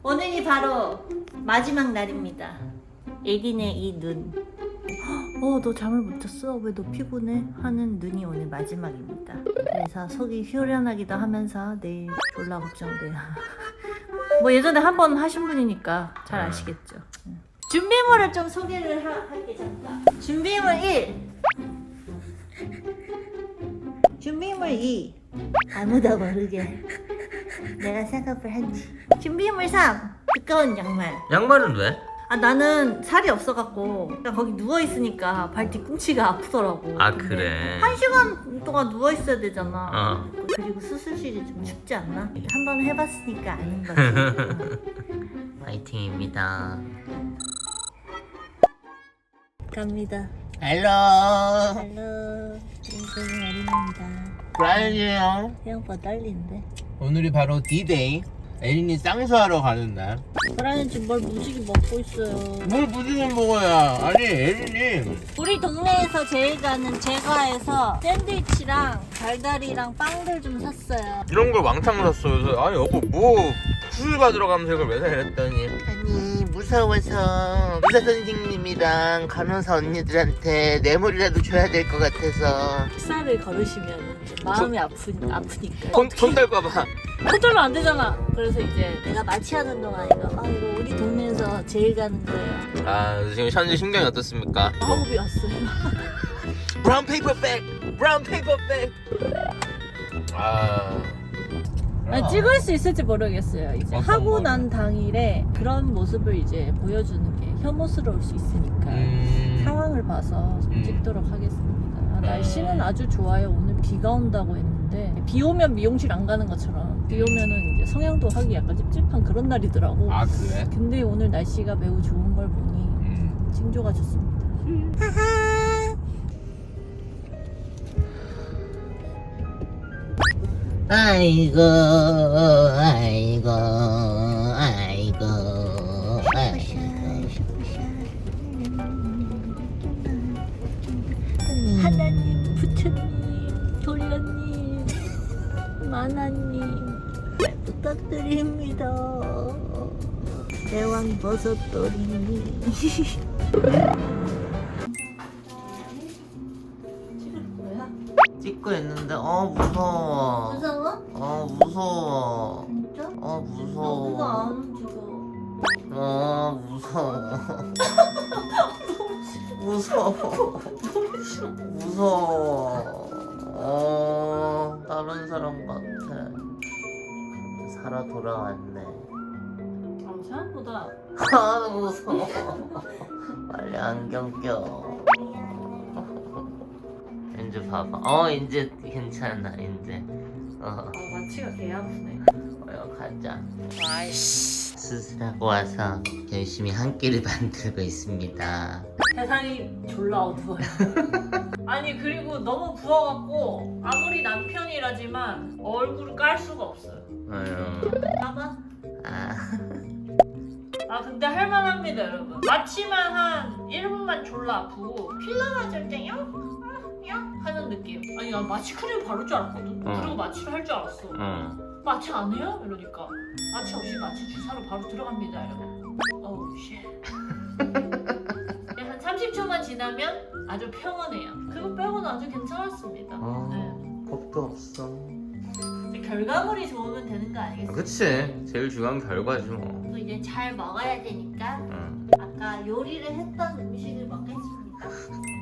오늘이 바로 마지막 날입니다. 에딘의 이 눈. 너 잠을 못 잤어? 왜 너 피곤해? 하는 눈이 오늘 마지막입니다. 그래서 속이 후련하기도 하면서 내일 졸라 걱정돼요. 뭐 예전에 한 번 하신 분이니까 잘 아시겠죠. 준비물을 좀 소개를 할게 잠깐. 준비물 1. 준비물 2. 아무도 모르게 내가 셋업을 했지. 준비물 3. 두꺼운 양말. 양말은 왜? 나는 살이 없어갖고 그냥 거기 누워있으니까 발 뒤꿈치가 아프더라고. 아 근데 그래. 1시간 동안 누워있어야 되잖아. 어. 그리고 수술실이 좀 춥지 않나? 한번 해봤으니까 아는 거지. 파이팅입니다. 갑니다. 헬로. 헬로. 인생의 어린입니다. 브라이언이에요. 생각보다 떨리는데. 오늘이 바로 D-Day. 에린이 쌍수하러 가는 날. 브라이언 지금 뭘 무지개 먹고 있어요. 뭘 무지개 먹어야? 아니 에린이 우리 동네에서 제일 가는 제과에서 샌드위치랑 달달이랑 빵들 좀 샀어요. 이런 걸 왕창 샀어요. 그래서 아니 여보 뭐 수술가 들어가면서 이걸 왜 사? 이랬더니 아니 무서워서 의사 선생님이랑 간호사 언니들한테 뇌물이라도 줘야 될 것 같아서. 식사를 걸으시면 마음이 아프니까. 손 댈까봐. 컨트롤 안 되잖아. 그래서 이제 내가 마취하는 동안 이거 우리 동네에서 제일 가는 거예요. 아 지금 현재 심경이 어떻습니까? 마법이 왔어요. 브라운 페이퍼 백. 브라운 페이퍼 백. 찍을 수 있을지 모르겠어요. 이제 어떤 하고 거요? 난 당일에 그런 모습을 이제 보여주는 게 혐오스러울 수 있으니까 상황을 봐서 좀 찍도록 하겠습니다. 날씨는 아주 좋아요. 오늘 비가 온다고 했는데 비 오면 미용실 안 가는 것처럼 비 오면은 이제 성형도 하기 약간 찝찝한 그런 날이더라고. 아 그래? 근데 오늘 날씨가 매우 좋은 걸 보니 징조가 좋습니다. 아이고 아이고 아이고 하나님, 부처님, 도련님, 만화님 부탁드립니다. 대왕 버섯돌이님. 찍을 거야? 찍고 있는데 무서워. 무서워? 무서워. 진짜? 무서워. 누가 안 움직여? 무서워. 무서워. 무서워. 다른 사람 같아. 살아 돌아왔네. 생각보다 무서워. 빨리 안경 껴. 이제 봐봐. 이제 괜찮아. 이제. 마취가 개 아프네. 가자. 아이씨. 수술하고 와서 열심히 한 끼를 만들고 있습니다. 세상이 졸라 어두워요. 아니 그리고 너무 부어갖고 아무리 남편이라지만 얼굴을 깔 수가 없어요. 아유. 봐봐. 아. 근데 할만합니다 여러분. 마취만 한 1분만 졸라 아프고 필러 맞을 때 영? 하는 느낌. 아니 난 마취 크림 바를 줄 알았거든. 그리고 마취를 할 줄 알았어. 마취 안 해요? 이러니까 마취 없이 마취 주사로 바로 들어갑니다 여러분. 어우 쉣. 한 30초만 지나면 아주 평온해요. 그거 빼고는 아주 괜찮았습니다. 겁도 없어. 이제 결과물이 좋으면 되는 거 아니겠어요? 그치. 제일 중요한 결과지 뭐. 또 이제 잘 먹어야 되니까 아까 요리를 했던 음식을 먹겠습니다.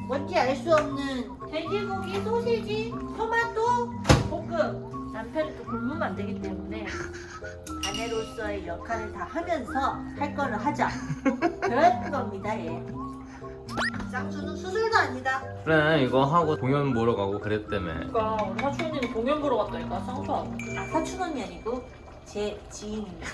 뭔지 알 수 없는 돼지고기, 소시지, 토마토, 볶음. 남편이 또 굶으면 안 되기 때문에 아내로서의 역할을 다 하면서 할 거를 하자. 그런 겁니다, 예. 쌍수는 수술도 아니다. 그래 이거 하고 공연 보러 가고 그랬다며. 그러니까 우리 사촌 언니는 공연 보러 갔다니까 쌍수하고. 사촌 언니 아니고 제 지인입니다.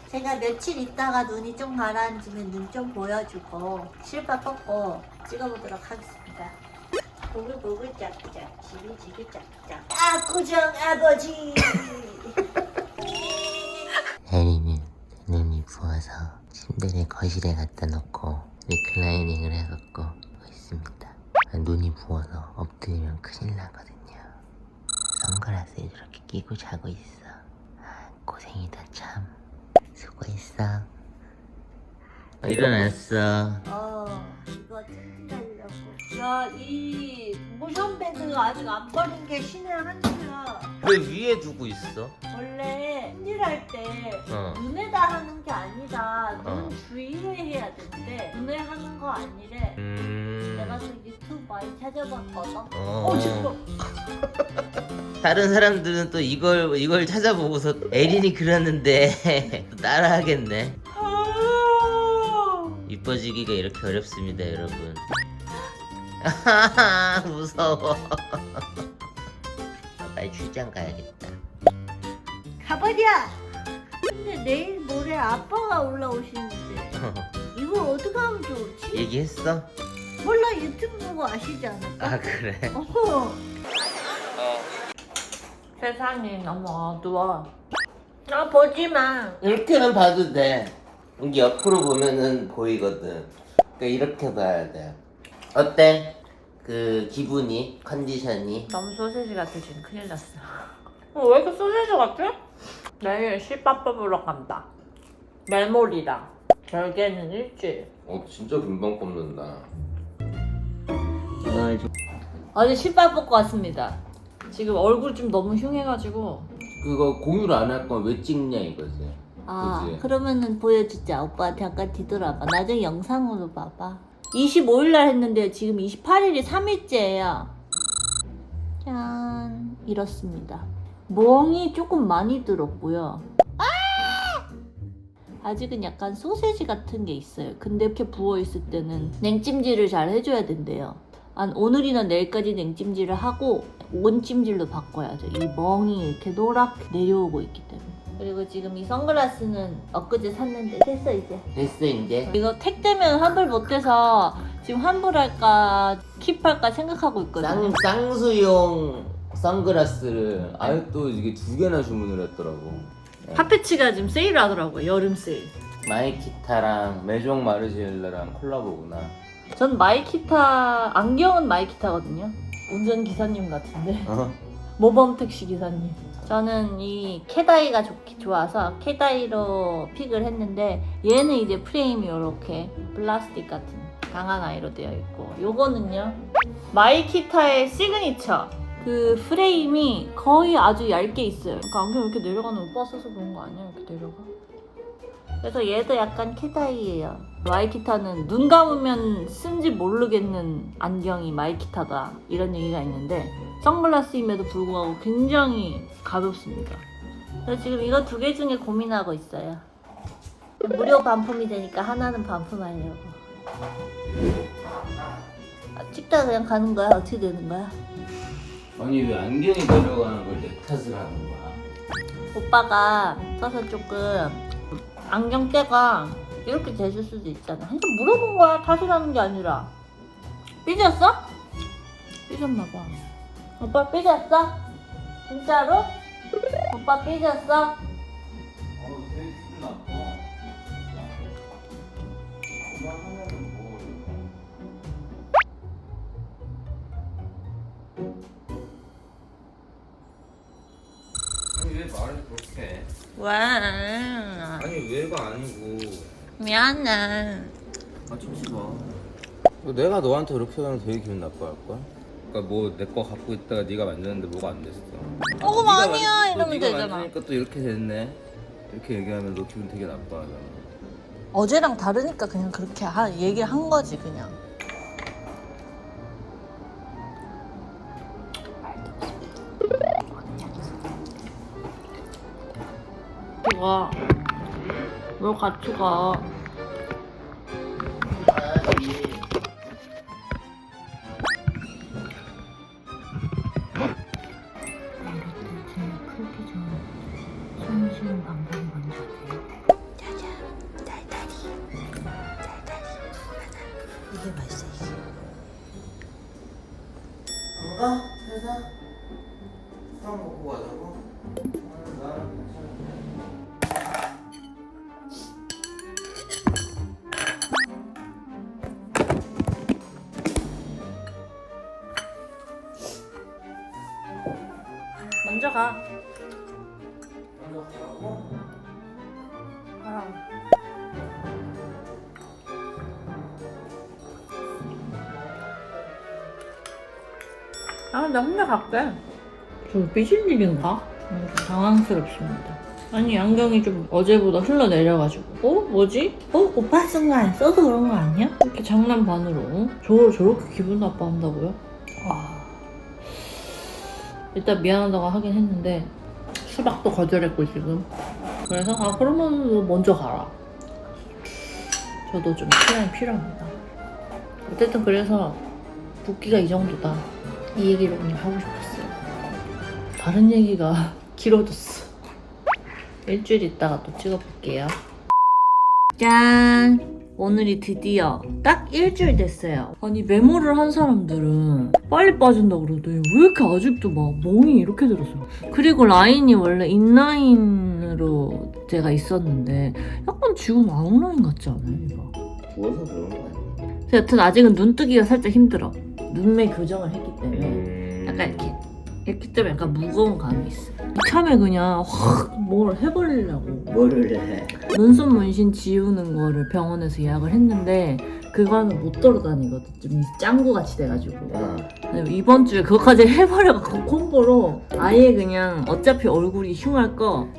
제가 며칠 있다가 눈이 좀 가라앉으면 눈 좀 보여주고 실밥 뽑고 찍어보도록 하겠습니다. 보글보글 짝짝 지글지글 짝짝 압구정 아버지. 혜린이 눈이 부어서 침대를 거실에 갖다 놓고 리클라이닝을 해갖고 있습니다. 눈이 부어서 엎드리면 큰일 나거든요. 선글라스를 이렇게 끼고 자고 있어. 고생이다 참. 있어. 일어났어. 이거 찜질하려고. 야, 이 모션백을 아직 안 버린 게 신의 한 수야. 왜 위에 두고 있어? 원래 찜질할 때 눈에다 하는 게 아니라 눈 주위에 해야 되는데 눈에 하는 거 아니래. 내가 또 유튜브 많이 찾아봤거든. 지금 다른 사람들은 또 이걸 찾아보고서 에린이 그렸는데 또 따라하겠네. 이뻐지기가 이렇게 어렵습니다, 여러분. 무서워. 빨리 출장 가야겠다. 가버려. 근데 내일 모레 아빠가 올라오시는데 이걸 어떻게 하면 좋지? 얘기했어? 몰라, 유튜브 보고 아시지 않을까? 아 그래? 세상이 너무 어두워. 보지마. 이렇게는 봐도 돼. 여기 옆으로 보면은 보이거든. 그러니까 이렇게 봐야 돼. 어때? 그 기분이, 컨디션이? 너무 소세지 같아. 지금 큰일 났어. 왜 이렇게 소세지 같아? 내일 씨밥 뽑으러 간다. 메모리랑 결계는 일주일. 진짜 금방 뽑는다. 어제 씨밥 뽑고 왔습니다. 지금 얼굴 좀 너무 흉해가지고. 그거 공유를 안 할 건 왜 찍냐 이거지. 그치? 그러면은 보여주자. 오빠한테 잠깐 뒤돌아봐. 나중에 영상으로 봐봐. 25일날 했는데 지금 28일이 3일째예요. 짠, 이렇습니다. 멍이 조금 많이 들었고요. 아직은 약간 소세지 같은 게 있어요. 근데 이렇게 부어있을 때는 냉찜질을 잘 해줘야 된대요. 오늘이나 내일까지 냉찜질을 하고 온찜질로 바꿔야죠. 이 멍이 이렇게 노랗게 내려오고 있기 때문에. 그리고 지금 이 선글라스는 엊그제 샀는데 됐어 이제. 됐어 이제. 이거 택 되면 환불 못해서 지금 환불할까 킵할까 생각하고 있거든요. 쌍수용 선글라스를 아예 또 이게 2개나 주문을 했더라고. 파페치가 지금 세일을 하더라고요. 여름 세일. 마이키타랑 메종 마르지엘라랑 콜라보구나. 전 마이키타, 안경은 마이키타거든요. 운전기사님 같은데. 모범 택시 기사님. 저는 이 캐다이가 좋아서 캐다이로 픽을 했는데 얘는 이제 프레임이 이렇게 플라스틱 같은 강한 아이로 되어 있고 요거는요 마이키타의 시그니처 그 프레임이 거의 아주 얇게 있어요. 그러니까 안경 이렇게 내려가는 오빠 써서 그런 거 아니야? 이렇게 내려가? 그래서 얘도 약간 캐다이예요. 마이키타는 눈 감으면 쓴지 모르겠는 안경이 마이키타다 이런 얘기가 있는데 선글라스임에도 불구하고 굉장히 가볍습니다. 그래서 지금 이거 2개 중에 고민하고 있어요. 무료 반품이 되니까 하나는 반품하려고. 찍다 그냥 가는 거야? 어떻게 되는 거야? 아니 왜 안경이 내려가는 걸 내 탓을 하는 거야? 오빠가 써서 조금 안경테가 이렇게 됐을 수도 있잖아. 그냥 물어본 거야. 탓이라는 게 아니라. 삐졌어? 삐졌나봐. 오빠 삐졌어? 진짜로? 오빠 삐졌어? 되게 기분 나빠. 그만 하면은 뭐 아니 왜 말을 그렇게 해? 왜? 아니 왜가 아니고 미안해. 치지 마. 내가 너한테 그렇게 하면 되게 기분 나빠할걸? 그러니까 뭐 내 거 갖고 있다가 네가 만졌는데 뭐가 안 됐어. 그럼 아니야 이러면 네가 되잖아. 만지니까 또 이렇게 됐네. 이렇게 얘기하면 너 기분 되게 나빠하잖아. 어제랑 다르니까 그냥 그렇게 얘기한 거지 그냥. 가. 왜 같이 가? 손 쉬는 방법이 뭔지 아세요? 짜잔, 달달이. 이게 맛있어 이게. 뭐가? 회사? 술 먹고 가자고? 먼저 가. 먼저 가라고? 가라. 아, 나 혼자 갈게. 저 삐질 일인가? 좀 당황스럽습니다. 아니, 안경이 좀 어제보다 흘러내려가지고. 어? 뭐지? 오빠 쓴 거 안 써서 그런 거 아니야? 이렇게 장난 반으로. 저렇게 기분 나빠한다고요? 와. 일단 미안하다고 하긴 했는데 수박도 거절했고 지금. 그래서 그러면 너 먼저 가라. 저도 좀 시간이 필요합니다. 어쨌든 그래서 붓기가 이 정도다. 이 얘기를 오늘 하고 싶었어요. 다른 얘기가 길어졌어. 일주일 있다가 또 찍어볼게요. 짠! 오늘이 드디어 딱 일주일 됐어요. 아니, 메모를 한 사람들은 빨리 빠진다 그러더니 왜 이렇게 아직도 막 멍이 이렇게 들었어요. 그리고 라인이 원래 인라인으로 제가 있었는데 약간 지금 아웃라인 같지 않아요, 이거? 부어서 그런 거 아니야? 여튼 아직은 눈뜨기가 살짝 힘들어. 눈매 교정을 했기 때문에 약간 이렇게 때문에 약간 무거운 감이 있어. 이참에 그냥 확 뭘 해버리려고 뭐를 해? 눈썹 문신 지우는 거를 병원에서 예약을 했는데 그거는 못 돌아다니거든. 좀 짱구같이 돼가지고. 근데 이번 주에 그거까지 해버려갖고 콤보로 아예 그냥 어차피 얼굴이 흉할 거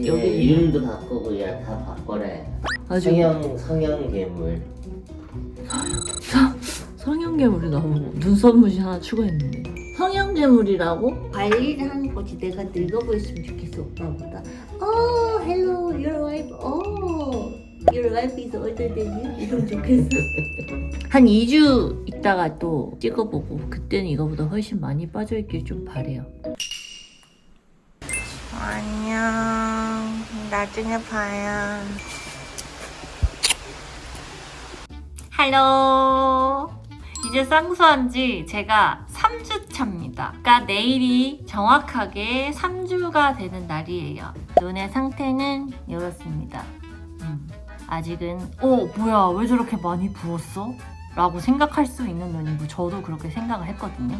여기 이름도 바꾸고 야 다 바꿔래. 아주 성형 괴물. 성형괴물이 나오고 눈썹 문신 하나 추가했는데 성형괴물이라고? 관리를 하는 거지. 내가 늙어 보였으면 좋겠어, 오빠보다. hello, your wife. your wife is older than you. 이러면 좋겠어. 한 2주 있다가 또 찍어보고 그때는 이거보다 훨씬 많이 빠져있길 좀 바래요. 안녕. 나중에 봐요. 할로. 이제 쌍수한 지 제가 3주 차입니다. 그러니까 내일이 정확하게 3주가 되는 날이에요. 눈의 상태는 이렇습니다. 아직은 뭐야 왜 저렇게 많이 부었어? 라고 생각할 수 있는 눈이고 저도 그렇게 생각을 했거든요.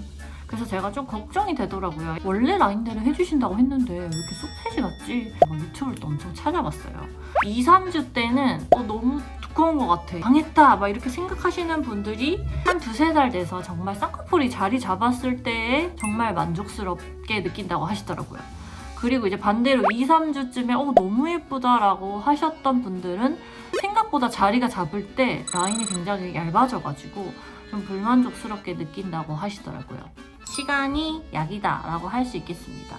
그래서 제가 좀 걱정이 되더라고요. 원래 라인대로 해주신다고 했는데 왜 이렇게 소세지 같지? 유튜브를 또 엄청 찾아봤어요. 2, 3주 때는 너무 두꺼운 것 같아. 당했다 막 이렇게 생각하시는 분들이 한 2-3달 돼서 정말 쌍꺼풀이 자리 잡았을 때에 정말 만족스럽게 느낀다고 하시더라고요. 그리고 이제 반대로 2, 3주쯤에 너무 예쁘다라고 하셨던 분들은 생각보다 자리가 잡을 때 라인이 굉장히 얇아져가지고 좀 불만족스럽게 느낀다고 하시더라고요. 시간이 약이다 라고 할 수 있겠습니다.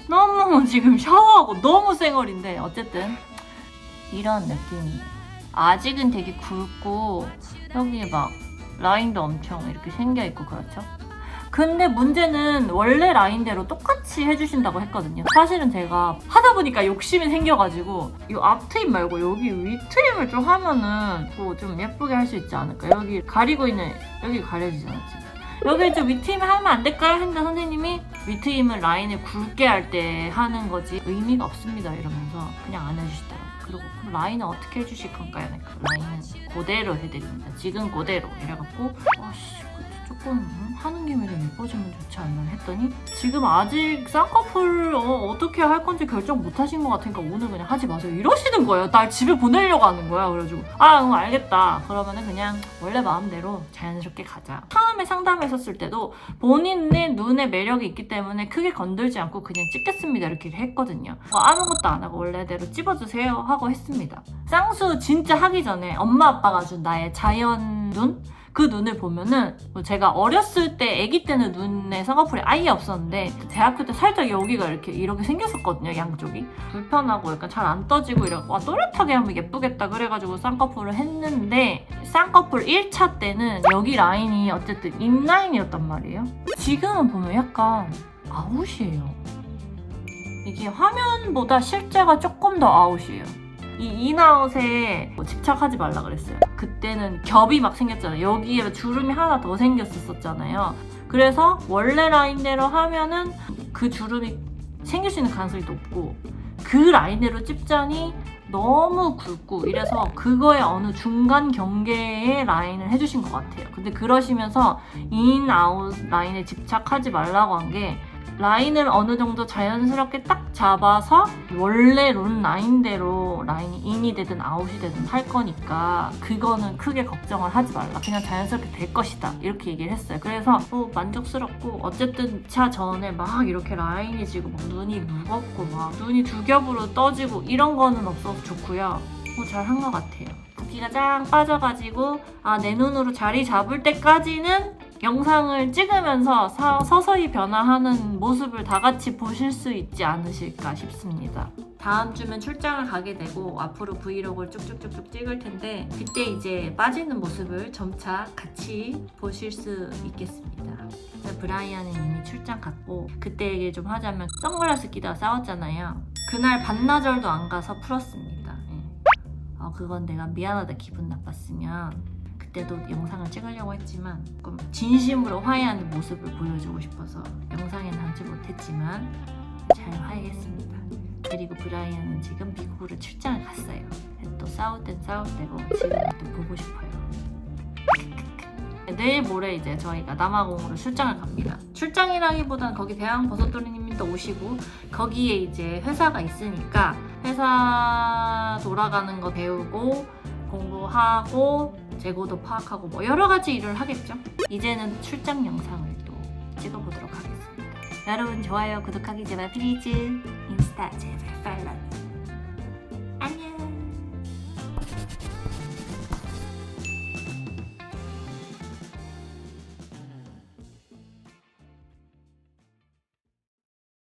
너무 지금 샤워하고 너무 쌩얼인데 어쨌든 이런 느낌이에요. 아직은 되게 굵고 여기 막 라인도 엄청 이렇게 생겨있고 그렇죠? 근데 문제는 원래 라인대로 똑같이 해주신다고 했거든요. 사실은 제가 하다 보니까 욕심이 생겨가지고 이 앞 트임 말고 여기 위 트임을 좀 하면은 뭐 좀 예쁘게 할 수 있지 않을까. 여기 가리고 있는 여기 가려지잖아 지금. 여기 좀 위 트임 하면 안 될까요? 했는데 선생님이 위 트임은 라인을 굵게 할 때 하는 거지 의미가 없습니다 이러면서 그냥 안 해주시더라고요. 그리고 그럼 라인은 어떻게 해주실 건가요? 라인은 그대로 해드립니다. 지금 그대로 이래갖고 조금 하는 김에 좀 예뻐지면 좋지 않나 했더니 지금 아직 쌍꺼풀 어떻게 할 건지 결정 못 하신 것 같으니까 오늘 그냥 하지 마세요 이러시는 거예요. 날 집에 보내려고 하는 거야. 그래가지고 그럼 알겠다. 그러면은 그냥 원래 마음대로 자연스럽게 가자. 처음에 상담했었을 때도 본인의 눈에 매력이 있기 때문에 크게 건들지 않고 그냥 찍겠습니다 이렇게 했거든요. 아무것도 안 하고 원래대로 찝어주세요 하고 했습니다. 쌍수 진짜 하기 전에 엄마 아빠가 준 나의 자연 눈? 그 눈을 보면은 제가 어렸을 때 아기 때는 눈에 쌍꺼풀이 아예 없었는데 대학교 때 살짝 여기가 이렇게 생겼었거든요. 양쪽이 불편하고 약간 잘 안 떠지고 이러고 또렷하게 하면 예쁘겠다 그래가지고 쌍꺼풀을 했는데 쌍꺼풀 1차 때는 여기 라인이 어쨌든 인라인이었단 말이에요. 지금은 보면 약간 아웃이에요. 이게 화면보다 실제가 조금 더 아웃이에요. 이 인아웃에 집착하지 말라 그랬어요. 그때는 겹이 막 생겼잖아요. 여기에 주름이 하나 더 생겼었잖아요. 그래서 원래 라인대로 하면은 그 주름이 생길 수 있는 가능성이 높고 그 라인대로 찝자니 너무 굵고 이래서 그거에 어느 중간 경계의 라인을 해주신 것 같아요. 근데 그러시면서 인아웃 라인에 집착하지 말라고 한 게 라인을 어느 정도 자연스럽게 딱 잡아서 원래 룬 라인대로 라인이 인이 되든 아웃이 되든 할 거니까 그거는 크게 걱정을 하지 말라. 그냥 자연스럽게 될 것이다. 이렇게 얘기를 했어요. 그래서 만족스럽고 어쨌든 2차 전에 막 이렇게 라인이 지고 막 눈이 무겁고 막 눈이 두 겹으로 떠지고 이런 거는 없어서 좋고요. 잘한 것 같아요. 붓기가 쫙 빠져가지고 내 눈으로 자리 잡을 때까지는 영상을 찍으면서 서서히 변화하는 모습을 다 같이 보실 수 있지 않으실까 싶습니다. 다음 주면 출장을 가게 되고 앞으로 브이로그를 쭉쭉쭉쭉 찍을 텐데 그때 이제 빠지는 모습을 점차 같이 보실 수 있겠습니다. 브라이언은 이미 출장 갔고 그때 얘기 좀 하자면 선글라스 끼다가 싸웠잖아요. 그날 반나절도 안 가서 풀었습니다. 그건 내가 미안하다 기분 나빴으면 그때도 영상을 찍으려고 했지만 조금 진심으로 화해하는 모습을 보여주고 싶어서 영상엔 담지 못했지만 잘 화해했습니다. 그리고 브라이언은 지금 미국으로 출장을 갔어요. 또 싸울 땐 싸울 때고 지금 또 보고 싶어요. 내일 모레 이제 저희가 남아공으로 출장을 갑니다. 출장이라기보단 거기 대왕버섯돌이님도 오시고 거기에 이제 회사가 있으니까 회사 돌아가는 거 배우고 공부하고 재고도 파악하고 뭐 여러 가지 일을 하겠죠. 이제는 출장 영상을 또 찍어보도록 하겠습니다. 여러분 좋아요 구독하기 제발 플리즈. 인스타 제발 팔로우